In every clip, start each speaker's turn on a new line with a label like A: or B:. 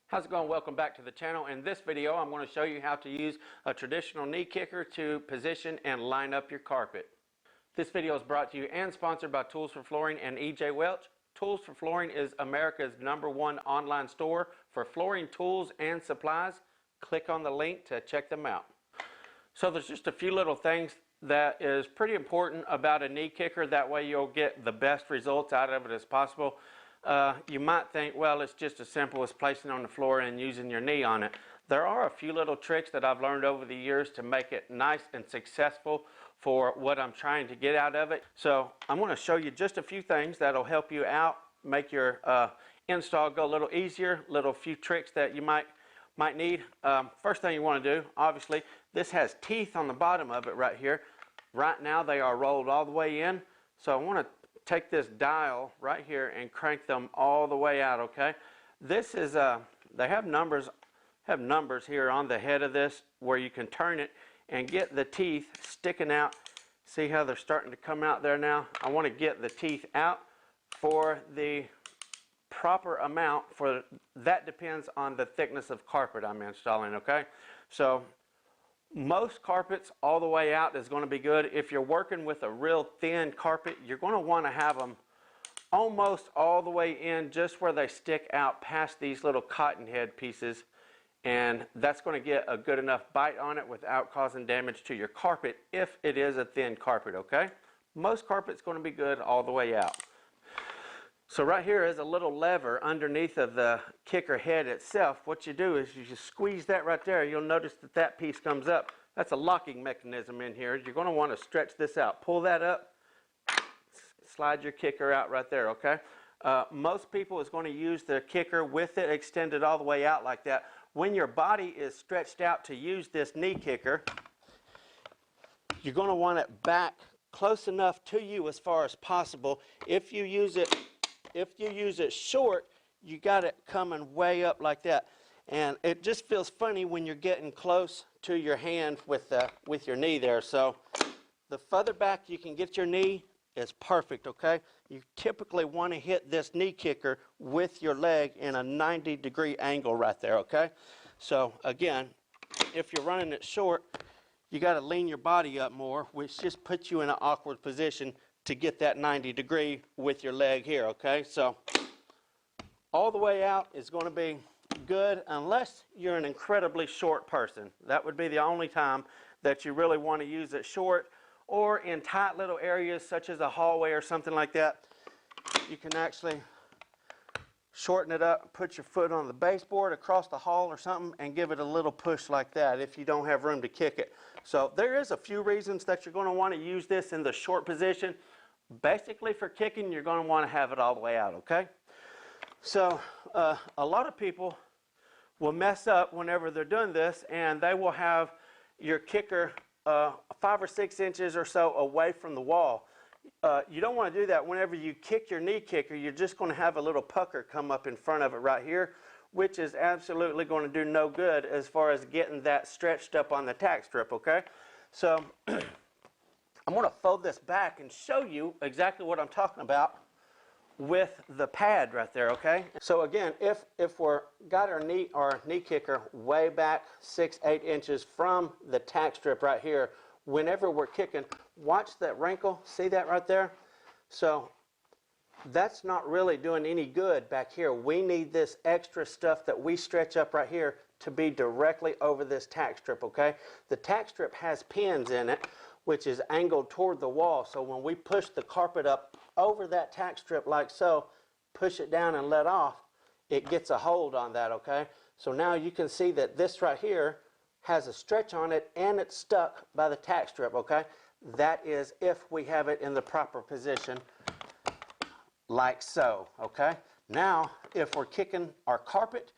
A: How's it going? Welcome back to the channel. In this video, I'm going to show you how to use a traditional knee kicker to position and line up your carpet. This video is brought to you and sponsored by Tools for Flooring and E.J. Welch. Tools for Flooring is America's #1 online store for flooring tools and supplies. Click on the link to check them out. So there's just a few little things that is pretty important about a knee kicker. That way you'll get the best results out of it as possible. You might think, well, it's just as simple as placing it on the floor and using your knee on it. There are a few little tricks that I've learned over the years to make it nice and successful for what I'm trying to get out of it. So I'm going to show you just a few things that'll help you out, make your install go a little easier, little few tricks that you might need. First thing you want to do, obviously, this has teeth on the bottom of it right here. Right now they are rolled all the way in, so I want to take this dial right here and crank them all the way out. Okay, this is they have numbers here on the head of this where you can turn it and get the teeth sticking out. See how they're starting to come out there now? I want to get the teeth out for the proper amount. For that depends on the thickness of carpet I'm installing. Okay, so most carpets all the way out is going to be good. If you're working with a real thin carpet, you're going to want to have them almost all the way in, just where they stick out past these little cotton head pieces, and that's going to get a good enough bite on it without causing damage to your carpet if it is a thin carpet. Okay, most carpet's going to be good all the way out. So right here is a little lever underneath of the kicker head itself. What you do is you just squeeze that right there. You'll notice that that piece comes up. That's a locking mechanism in here. You're going to want to stretch this out. Pull that up, slide your kicker out right there, okay? Most people is going to use the kicker with it extended all the way out like that. When your body is stretched out to use this knee kicker, you're going to want it back close enough to you as far as possible. If you use it short, you got it coming way up like that, and it just feels funny when you're getting close to your hand with your knee there. So the further back you can get your knee is perfect. Okay, you typically want to hit this knee kicker with your leg in a 90-degree angle right there. Okay, so again, if you're running it short, you got to lean your body up more, which just puts you in an awkward position to get that 90-degree with your leg here. Okay, so all the way out is going to be good unless you're an incredibly short person. That would be the only time that you really want to use it short, or in tight little areas such as a hallway or something like that. You can actually shorten it up, put your foot on the baseboard across the hall or something, and give it a little push like that if you don't have room to kick it. So there is a few reasons that you're going to want to use this in the short position. Basically, for kicking, you're going to want to have it all the way out. Okay, so a lot of people will mess up whenever they're doing this, and they will have your kicker 5 or 6 inches or so away from the wall. You don't want to do that. Whenever you kick your knee kicker, you're just going to have a little pucker come up in front of it right here, which is absolutely going to do no good as far as getting that stretched up on the tack strip. Okay, so I'm going to fold this back and show you exactly what I'm talking about with the pad right there. Okay, so again, if we're got our knee kicker way back 6-8 inches from the tack strip right here, whenever we're kicking, watch that wrinkle. See that right there? So that's not really doing any good back here. We need this extra stuff that we stretch up right here to be directly over this tack strip. Okay, the tack strip has pins in it, which is angled toward the wall. So when we push the carpet up over that tack strip like so, push it down and let off, it gets a hold on that. Okay, so now you can see that this right here has a stretch on it and it's stuck by the tack strip. Okay, that is if we have it in the proper position like so. Okay, now if we're kicking our carpet,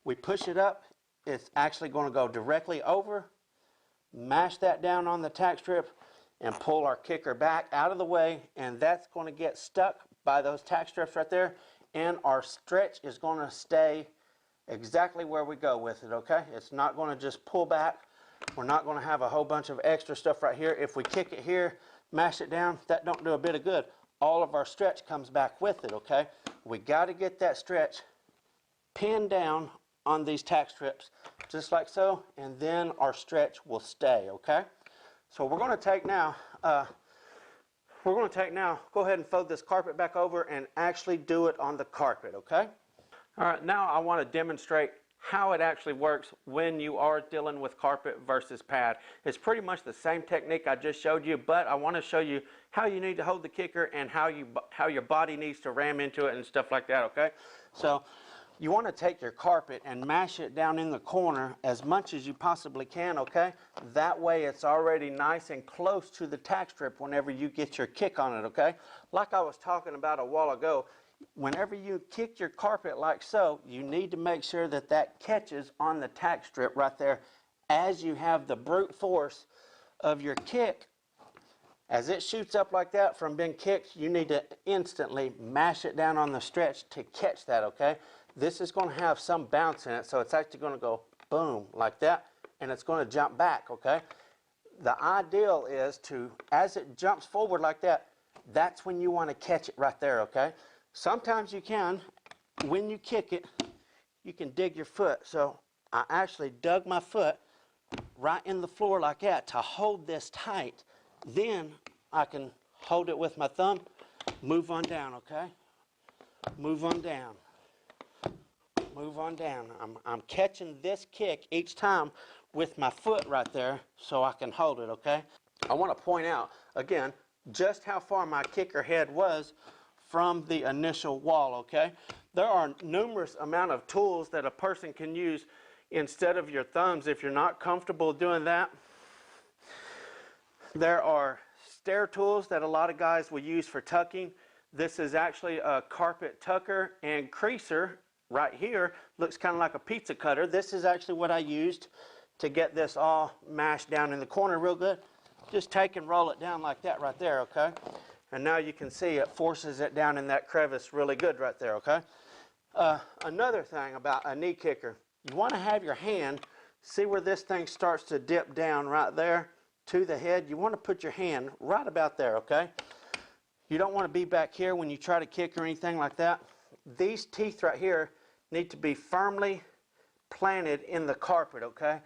A: we push it up, it's actually going to go directly over, mash that down on the tack strip, and pull our kicker back out of the way, and that's going to get stuck by those tack strips right there, and our stretch is going to stay exactly where we go with it. Okay, it's not going to just pull back. We're not going to have a whole bunch of extra stuff right here. If we kick it here, mash it down, that don't do a bit of good. All of our stretch comes back with it. Okay, we got to get that stretch pinned down on these tack strips, just like so, and then our stretch will stay, okay? So we're going to take now, go ahead and fold this carpet back over and actually do it on the carpet, okay? All right, now I want to demonstrate how it actually works when you are dealing with carpet versus pad. It's pretty much the same technique I just showed you, but I want to show you how you need to hold the kicker and how your body needs to ram into it and stuff like that, okay? So you want to take your carpet and mash it down in the corner as much as you possibly can, okay? That way it's already nice and close to the tack strip whenever you get your kick on it, okay? Like I was talking about a while ago, whenever you kick your carpet like so, you need to make sure that that catches on the tack strip right there as you have the brute force of your kick. As it shoots up like that from being kicked, you need to instantly mash it down on the stretch to catch that, okay? This is going to have some bounce in it, so it's actually going to go boom like that, and it's going to jump back, okay? The ideal is to, as it jumps forward like that, that's when you want to catch it right there, okay? Sometimes you can, when you kick it, you can dig your foot. So I actually dug my foot right in the floor like that to hold this tight. Then I can hold it with my thumb, move on down, okay? Move on down. Move on down. I'm catching this kick each time with my foot right there so I can hold it, okay? I want to point out, again, just how far my kicker head was from the initial wall, okay? There are numerous amount of tools that a person can use instead of your thumbs if you're not comfortable doing that. There are stair tools that a lot of guys will use for tucking. This is actually a carpet tucker and creaser right here. Looks kind of like a pizza cutter. This is actually what I used to get this all mashed down in the corner real good. Just take and roll it down like that right there, okay? And now you can see it forces it down in that crevice really good right there, okay? Another thing about a knee kicker, you want to have your hand, see where this thing starts to dip down right there to the head. You want to put your hand right about there, okay? You don't want to be back here when you try to kick or anything like that. These teeth right here need to be firmly planted in the carpet, okay?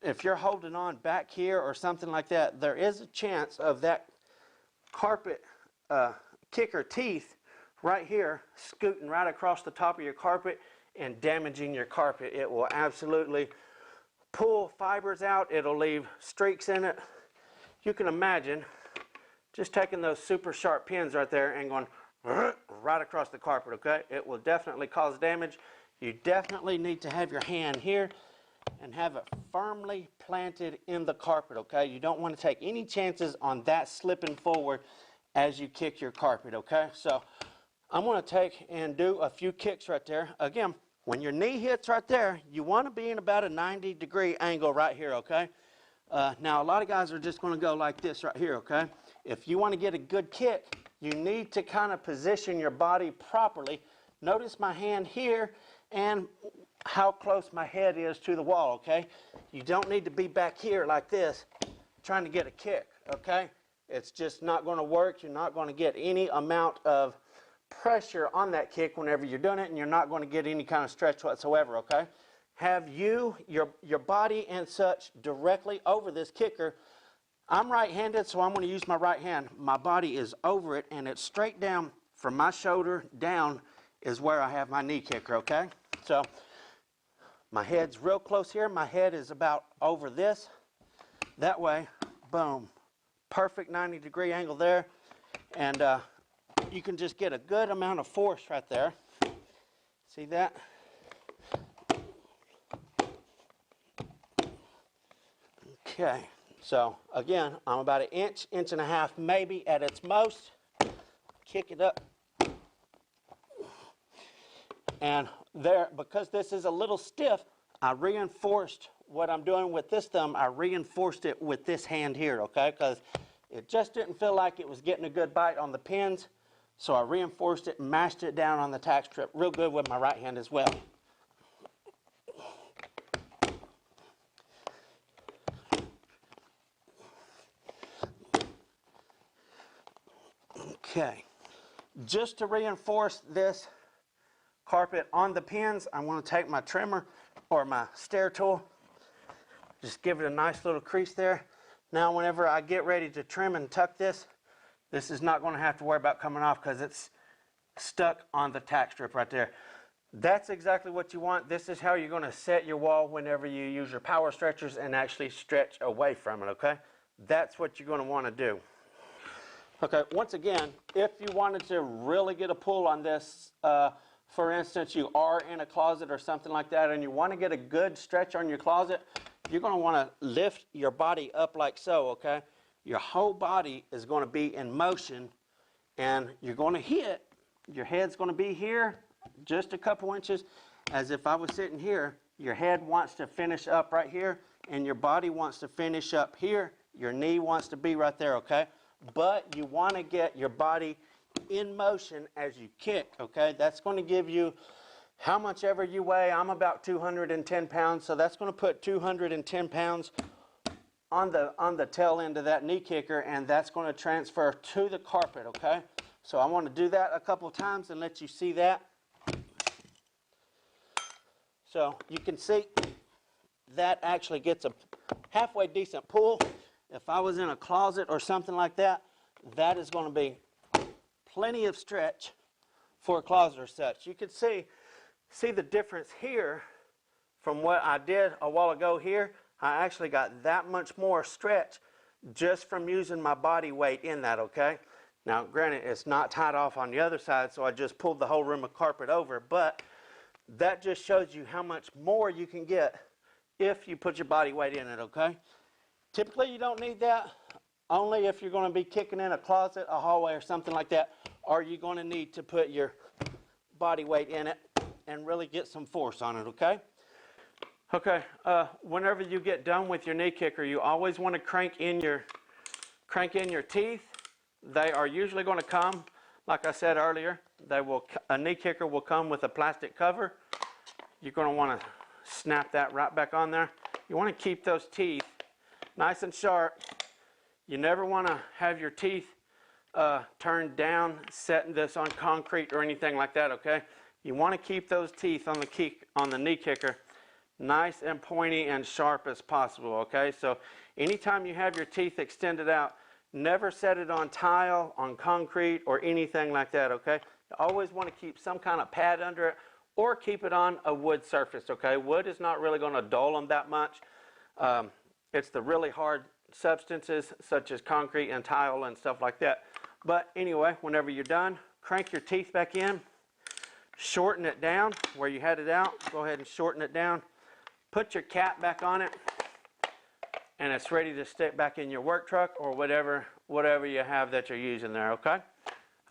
A: If you're holding on back here or something like that, there is a chance of that carpet kicker teeth right here scooting right across the top of your carpet and damaging your carpet. It will absolutely pull fibers out. It'll leave streaks in it. You can imagine just taking those super sharp pins right there and going right across the carpet, okay? It will definitely cause damage. You definitely need to have your hand here and have it firmly planted in the carpet, okay? You don't want to take any chances on that slipping forward as you kick your carpet, okay? So I'm going to take and do a few kicks right there. Again, when your knee hits right there, you want to be in about a 90-degree angle right here, okay? Now, a lot of guys are just going to go like this right here, okay? If you want to get a good kick, you need to kind of position your body properly. Notice my hand here and how close my head is to the wall, okay? You don't need to be back here like this trying to get a kick, okay? It's just not going to work. You're not going to get any amount of pressure on that kick whenever you're doing it, and you're not going to get any kind of stretch whatsoever, okay? Have your body and such directly over this kicker. I'm right-handed, so I'm going to use my right hand. My body is over it, and it's straight down from my shoulder down is where I have my knee kicker, okay? So my head's real close here. My head is about over this. That way, boom, perfect 90-degree angle there. And you can just get a good amount of force right there. See that? Okay, so again, I'm about an inch, inch and a half maybe at its most. Kick it up. And there, because this is a little stiff, I reinforced what I'm doing with this thumb. I reinforced it with this hand here, okay? Because it just didn't feel like it was getting a good bite on the pins. So I reinforced it and mashed it down on the tack strip real good with my right hand as well. Okay. Just to reinforce this carpet on the pins, I'm going to take my trimmer or my stair tool, just give it a nice little crease there. Now whenever I get ready to trim and tuck this, this is not going to have to worry about coming off because it's stuck on the tack strip right there. That's exactly what you want. This is how you're going to set your wall whenever you use your power stretchers and actually stretch away from it, okay? That's what you're going to want to do. Okay, once again, if you wanted to really get a pull on this, for instance, you are in a closet or something like that and you want to get a good stretch on your closet, you're going to want to lift your body up like so, okay? Your whole body is going to be in motion and you're going to hit, your head's going to be here just a couple inches, as if I was sitting here. Your head wants to finish up right here and your body wants to finish up here. Your knee wants to be right there, okay? But you want to get your body in motion as you kick, okay? That's going to give you how much ever you weigh. I'm about 210 pounds, so that's going to put 210 pounds on the tail end of that knee kicker, and that's going to transfer to the carpet, okay? So I want to do that a couple of times and let you see that. So you can see that actually gets a halfway decent pull. If I was in a closet or something like that, that is going to be plenty of stretch for a closet or such. You can see the difference here from what I did a while ago here. I actually got that much more stretch just from using my body weight in that, okay? Now, granted, it's not tied off on the other side, so I just pulled the whole room of carpet over, but that just shows you how much more you can get if you put your body weight in it, okay? Typically, you don't need that. Only if you're going to be kicking in a closet, a hallway, or something like that, are you going to need to put your body weight in it and really get some force on it, okay? Okay, whenever you get done with your knee kicker, you always want to crank in your teeth. They are usually going to come, like I said earlier, a knee kicker will come with a plastic cover. You're going to want to snap that right back on there. You want to keep those teeth nice and sharp. You never want to have your teeth turned down, setting this on concrete or anything like that, okay? You want to keep those teeth on the knee kicker nice and pointy and sharp as possible, okay? So anytime you have your teeth extended out, never set it on tile, on concrete, or anything like that, okay? You always want to keep some kind of pad under it or keep it on a wood surface, okay? Wood is not really going to dull them that much. It's the really hard substances such as concrete and tile and stuff like that. But anyway, whenever you're done, crank your teeth back in, shorten it down where you had it out. Go ahead and shorten it down. Put your cap back on it, and it's ready to stick back in your work truck or whatever you have that you're using there, okay?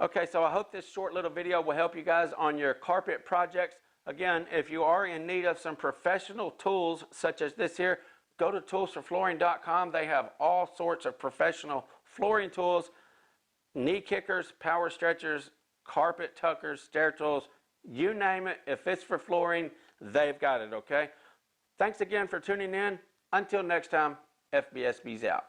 A: Okay, so I hope this short little video will help you guys on your carpet projects. Again, if you are in need of some professional tools such as this here, go to toolsforflooring.com. They have all sorts of professional flooring tools, knee kickers, power stretchers, carpet tuckers, stair tools, you name it. If it's for flooring, they've got it, okay? Thanks again for tuning in. Until next time, FBSB's out.